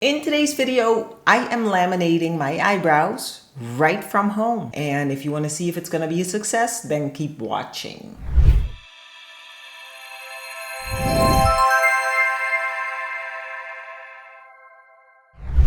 In today's video, I am laminating my eyebrows right from home. And if you want to see if it's going to be a success, then keep watching.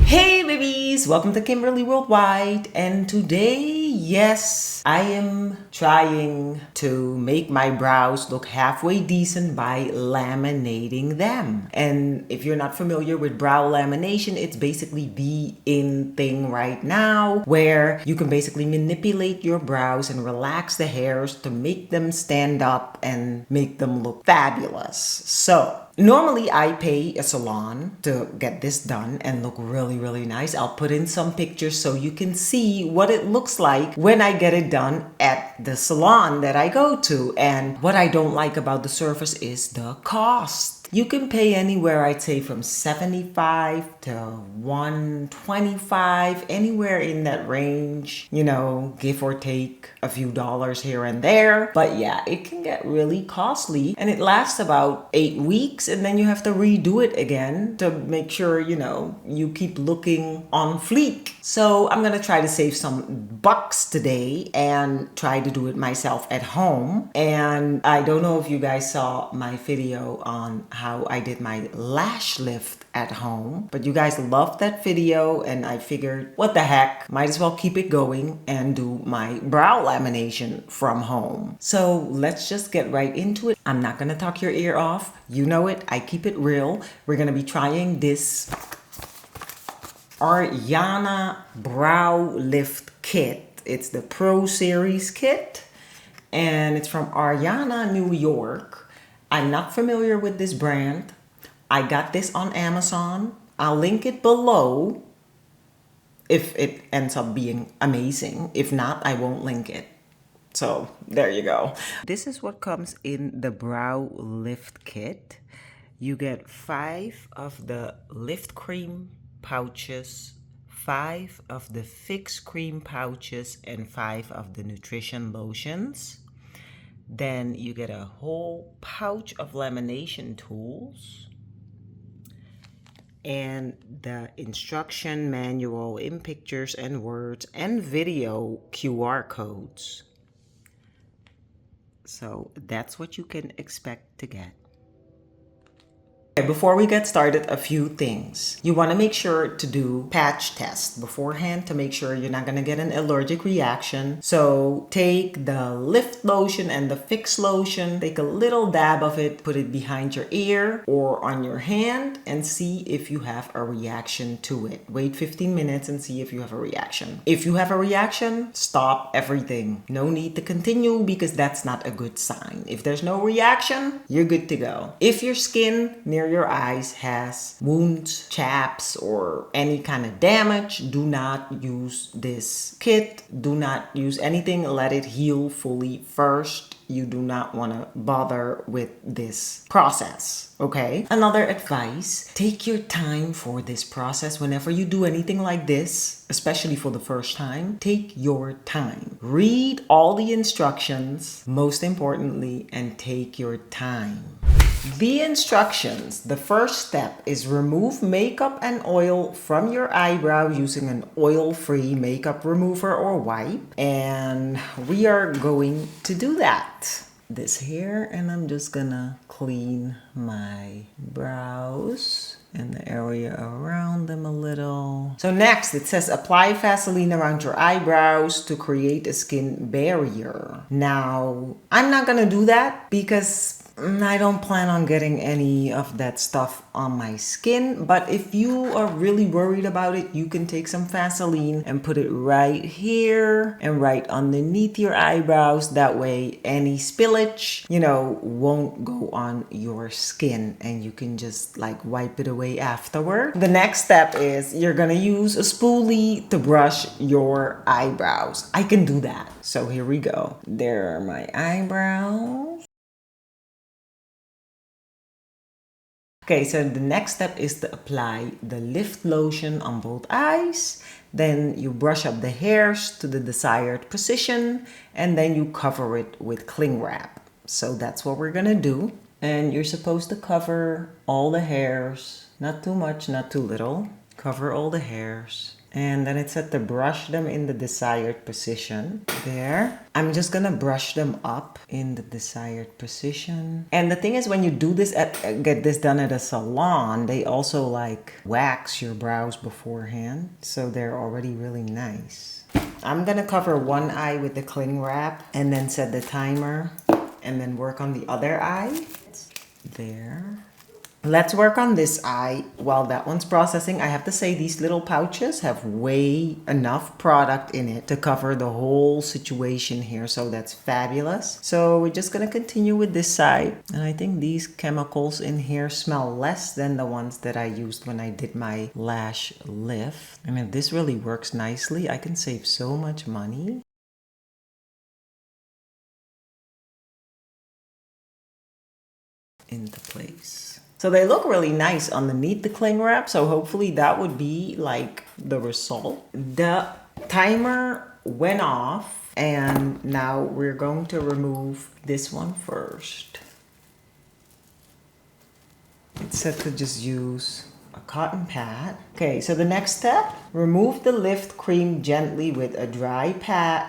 Hey babies, welcome to Kimberly Worldwide, and today, yes, I am trying to make my brows look halfway decent by laminating them. And if you're not familiar with brow lamination, it's basically the in thing right now where you can basically manipulate your brows and relax the hairs to make them stand up and make them look fabulous. So normally, I pay a salon to get this done and look really nice. I'll put in some pictures so you can see what it looks like when I get it done at the salon that I go to. And what I don't like about the service is the cost. You can pay anywhere, I'd say from $75 to $125, anywhere in that range, you know, give or take a few dollars here and there. But yeah, it can get really costly, and it lasts about 8 weeks, and then you have to redo it again to make sure, you know, you keep looking on fleek. So I'm gonna try to save some bucks today and try to do it myself at home. And I don't know if you guys saw my video on how I did my lash lift at home, but you guys loved that video, and I figured, what the heck, might as well keep it going and do my brow lamination from home. So let's just get right into it. I'm not gonna talk your ear off. You know it, I keep it real. We're gonna be trying this Aryana brow lift kit. It's the Pro Series kit, and it's from Aryana, New York. I'm not familiar with this brand. I got this on Amazon. I'll link it below if it ends up being amazing. If not, I won't link it. So there you go. This is what comes in the brow lift kit. You get 5 of the lift cream pouches, 5 of the fix cream pouches, and 5 of the nutrition lotions. Then you get a whole pouch of lamination tools and the instruction manual in pictures and words and video QR codes. So that's what you can expect to get. Okay, before we get started, a few things. You want to make sure to do patch test beforehand to make sure you're not going to get an allergic reaction. So take the lift lotion and the fix lotion, take a little dab of it, put it behind your ear or on your hand, and see if you have a reaction to it. Wait 15 minutes and see if you have a reaction. If you have a reaction, stop everything. No need to continue because that's not a good sign. If there's no reaction, you're good to go. If your skin near your eyes has wounds, chaps, or any kind of damage, do not use this kit. Do not use anything. Let it heal fully first. You do not want to bother with this process, okay? Another advice, take your time for this process. Whenever you do anything like this, especially for the first time, take your time. Read all the instructions, most importantly, and take your time. The instructions. The first step is remove makeup and oil from your eyebrow using an oil-free makeup remover or wipe. And we are going to do that. This here, and I'm just gonna clean my brows and the area around them a little. So next, it says apply Vaseline around your eyebrows to create a skin barrier. Now, I'm not gonna do that because I don't plan on getting any of that stuff on my skin, but if you are really worried about it, you can take some Vaseline and put it right here and right underneath your eyebrows. That way any spillage, you know, won't go on your skin, and you can just like wipe it away afterward. The next step is you're gonna use a spoolie to brush your eyebrows. I can do that. So here we go. There are my eyebrows. Okay, so the next step is to apply the lift lotion on both eyes. Then you brush up the hairs to the desired position, and then you cover it with cling wrap. So that's what we're gonna do. And you're supposed to cover all the hairs, not too much, not too little. cover all the hairs. And then it said to brush them in the desired position. There. I'm just gonna brush them up in the desired position. And the thing is, when you do this get this done at a salon, they also like wax your brows beforehand. So they're already really nice. I'm gonna cover one eye with the cling wrap and then set the timer and then work on the other eye. There. Let's work on this eye while that one's processing. I have to say these little pouches have way enough product in it to cover the whole situation here. So that's fabulous. So we're just going to continue with this side. And I think these chemicals in here smell less than the ones that I used when I did my lash lift. I mean, this really works nicely. I can save so much money. Into place. So they look really nice underneath the cling wrap. So hopefully that would be like the result. The timer went off and now we're going to remove this one first. It's set to just use a cotton pad. Okay, so the next step, remove the lift cream gently with a dry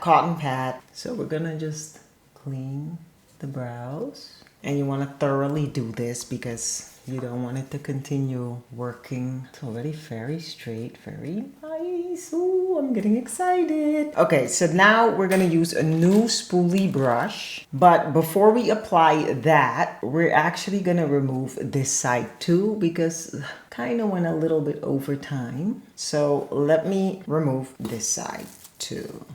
cotton pad. So we're gonna just clean the brows. And you want to thoroughly do this because you don't want it to continue working. It's already very straight, very nice. Ooh, I'm getting excited. Okay, so now we're going to use a new spoolie brush. But before we apply that, we're actually going to remove this side too because kind of went a little bit over time. So let me remove this side too.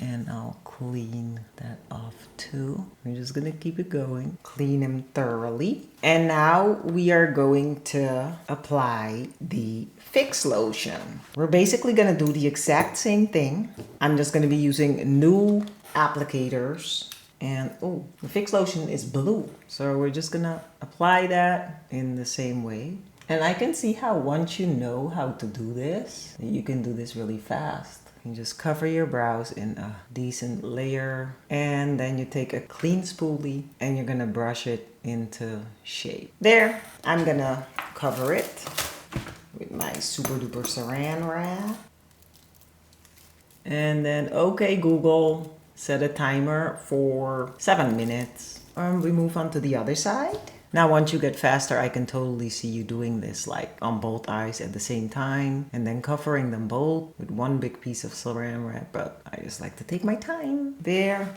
And I'll clean that off too. We're just gonna keep it going. Clean them thoroughly. And now we are going to apply the Fix Lotion. We're basically gonna do the exact same thing. I'm just gonna be using new applicators. And oh, the Fix Lotion is blue. So we're just gonna apply that in the same way. And I can see how once you know how to do this, you can do this really fast. You just cover your brows in a decent layer and then you take a clean spoolie and you're gonna brush it into shape. There, I'm gonna cover it with my super duper saran wrap. And then, okay, Google, set a timer for 7 minutes. We move on to the other side. Now, once you get faster, I can totally see you doing this like on both eyes at the same time and then covering them both with one big piece of saran wrap, but I just like to take my time. There.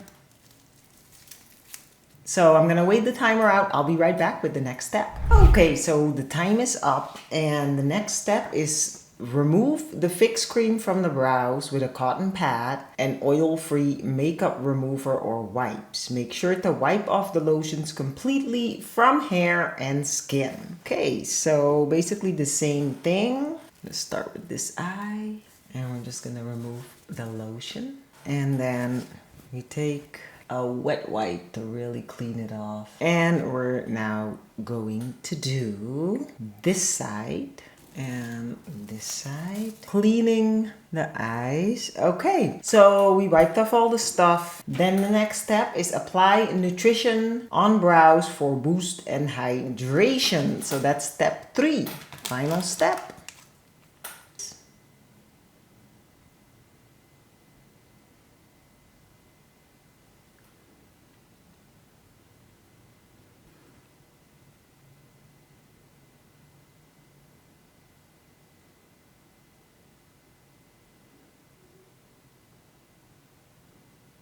So I'm gonna wait the timer out. I'll be right back with the next step. Okay, so the time is up and the next step is remove the fixed cream from the brows with a cotton pad and oil-free makeup remover or wipes. Make sure to wipe off the lotions completely from hair and skin. Okay, so basically the same thing. Let's start with this eye and we're just gonna remove the lotion. And then we take a wet wipe to really clean it off. And we're now going to do this side. And this side, cleaning the eyes. Okay, so we wiped off all the stuff. Then the next step is apply nutrition on brows for boost and hydration. So that's step 3, final step.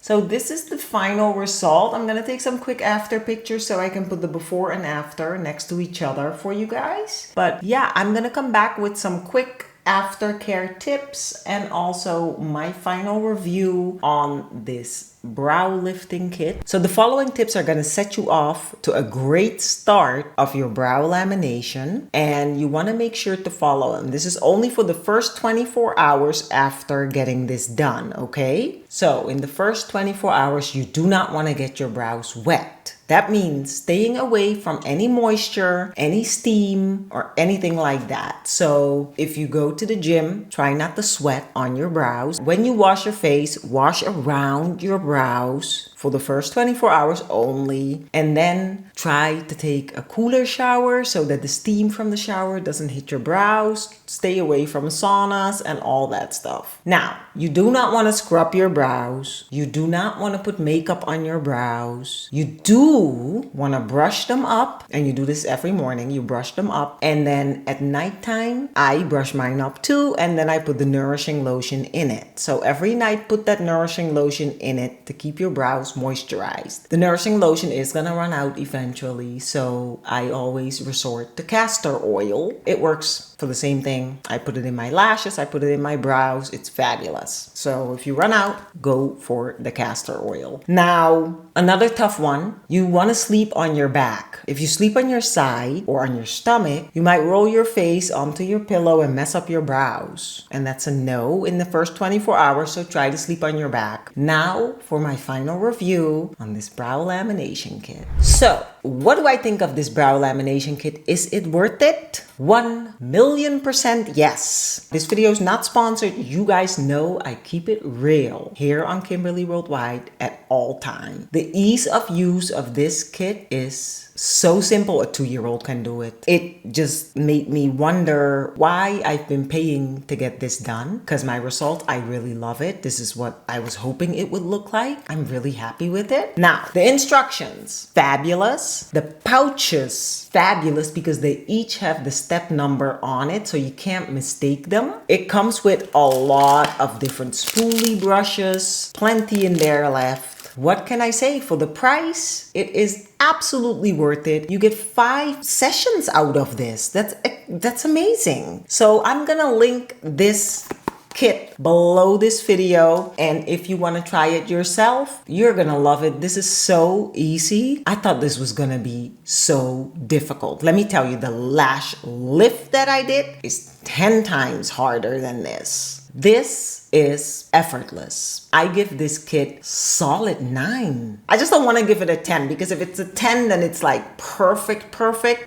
So this is the final result. I'm gonna take some quick after pictures so I can put the before and after next to each other for you guys. But yeah, I'm gonna come back with some quick aftercare tips and also my final review on this brow lifting kit. So the following tips are going to set you off to a great start of your brow lamination, and you want to make sure to follow them. This is only for the first 24 hours after getting this done, okay? So in the first 24 hours, you do not want to get your brows wet. That means staying away from any moisture, any steam, or anything like that. So if you go to the gym, try not to sweat on your brows. When you wash your face, wash around your brows for the first 24 hours only, and then try to take a cooler shower so that the steam from the shower doesn't hit your brows. Stay away from saunas and all that stuff. Now, you do not want to scrub your brows. You do not want to put makeup on your brows. You do want to brush them up, and you do this every morning. You brush them up, and then at nighttime, I brush mine up too, and then I put the nourishing lotion in it. So every night, put that nourishing lotion in it to keep your brows moisturized. The nourishing lotion is gonna run out eventually, so I always resort to castor oil. It works for the same thing. I put it in my lashes, I put it in my brows. It's fabulous. So if you run out, go for the castor oil. Now, another tough one, you want to sleep on your back. If you sleep on your side or on your stomach, you might roll your face onto your pillow and mess up your brows. And that's a no in the first 24 hours, so try to sleep on your back. Now, for my final review on this brow lamination kit. So, what do I think of this brow lamination kit? Is it worth it? 1,000,000% yes. This video is not sponsored. You guys know I keep it real here on Kimberly Worldwide at all time. The ease of use of this kit is so simple. A 2-year-old can do it. It just made me wonder why I've been paying to get this done, because my result, I really love it. This is what I was hoping it would look like. I'm really happy with it. Now, the instructions, fabulous. The pouches, fabulous, because they each have the step number on it, so you can't mistake them. It comes with a lot of different spoolie brushes, plenty in there left. What can I say? For the price, it is absolutely worth it. You get 5 sessions out of this. That's amazing. So I'm gonna link this kit below this video, and if you want to try it yourself, you're gonna love it. This is so easy. I thought this was gonna be so difficult. Let me tell you, the lash lift that I did is 10 times harder than this. This is effortless. I give this kit solid 9. I just don't want to give it a 10, because if it's a 10, then it's like perfect.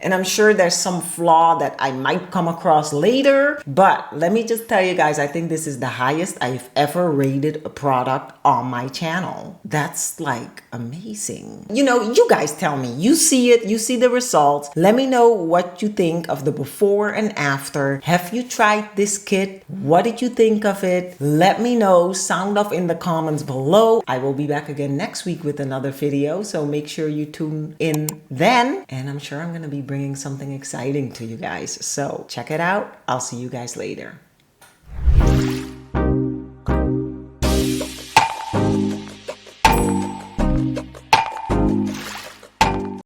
And I'm sure there's some flaw that I might come across later. But let me just tell you guys, I think this is the highest I've ever rated a product on my channel. That's like amazing. You know, you guys tell me, you see it, you see the results. Let me know what you think of the before and after. Have you tried this kit? What did you think of it? Let me know. Sound off in the comments below. I will be back again next week with another video, so make sure you tune in then. And I'm sure I'm going to be bringing something exciting to you guys. So check it out. I'll see you guys later.